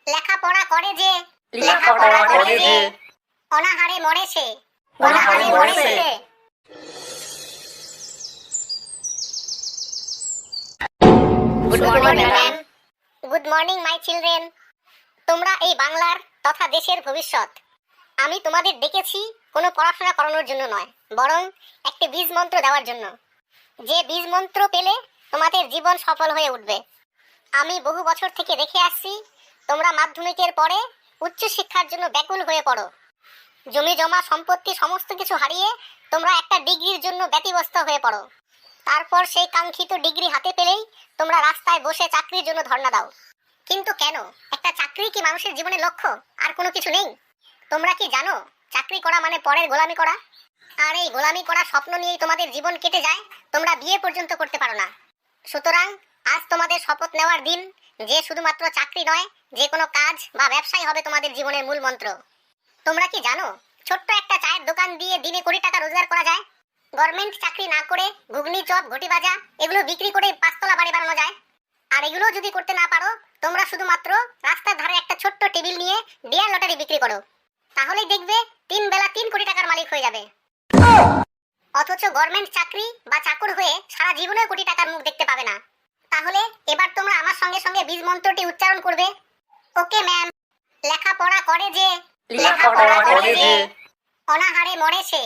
লেখাপড়া করে যে অনাহারে মরে সে গুড মর্নিং মাই চিলড্রেন। তোমরা এই বাংলার তথা দেশের ভবিষ্যৎ। আমি তোমাদের ডেকেছি কোনো পড়াশোনা করানোর জন্য নয়, বরং একটি বীজ মন্ত্র দেওয়ার জন্য। যে বীজ মন্ত্র পেলে তোমাদের জীবন সফল হয়ে উঠবে। আমি বহু বছর থেকে দেখে আসছি তোমরা মাধ্যমিকের পরে উচ্চ শিক্ষার জন্য ব্যাকুল হয়ে পড়ো। জমি জমা সম্পত্তি সমস্ত কিছু হারিয়ে তোমরা একটা ডিগ্রির জন্য ব্যতিব্যস্ত হয়ে পড়ো। তারপর সেই কাঙ্ক্ষিত ডিগ্রি হাতে পেলেই তোমরা রাস্তায় বসে চাকরির জন্য ধর্ণা দাও। কিন্তু কেন? একটা চাকরি কি মানুষের জীবনের লক্ষ্য? আর কোনো কিছু নেই? তোমরা কি জানো চাকরি করা মানে পরের গোলামি করা? আর এই গোলামি করা স্বপ্ন নিয়েই তোমাদের জীবন কেটে যায়, তোমরা বিয়ে পর্যন্ত করতে পারো না। সুতরাং আজ তোমাদের শপথ নেওয়ার দিন যে শুধুমাত্র চাকরি নয়, যে কোনো কাজ বা ব্যবসাই হবে তোমাদের জীবনের মূল মন্ত্র। তোমরা কি জানো ছোট্ট একটা চায়ের দোকান দিয়ে দিনে কোটি টাকা রোজগার করা যায়? গভর্নমেন্ট চাকরি না করে ঘুগনি চপ ঘটি ভাজা এগুলো বিক্রি করে 5 তলা বাড়ি বানানো যায়। আর এগুলো যদি করতে না পারো, তোমরা শুধুমাত্র রাস্তার ধারে একটা ছোট্ট টেবিল নিয়ে ডিয়ার লটারি বিক্রি করো, তাহলেই দেখবে 3 বেলা 3 কোটি টাকার মালিক হয়ে যাবে। অথচ গভর্নমেন্ট চাকরি বা চাকর হয়ে সারা জীবনেও কোটি টাকার মুখ দেখতে পাবে না। তাহলে এবার তোমরা আমার সঙ্গে সঙ্গে বীজ মন্ত্রটি উচ্চারণ করবে। Okay ma'am. লেখাপড়া করে যে অনাহারে মরে সে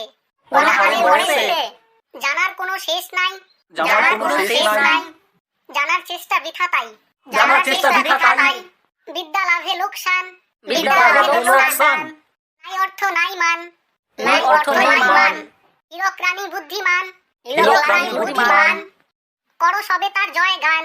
জানার কোনো শেষ নাই জানার চেষ্টা বৃথা তাই বিদ্যা লাভে লোকসান নাই অর্থ নাই মান হীরক রানী বুদ্ধিমান করো সবে তার জয় গান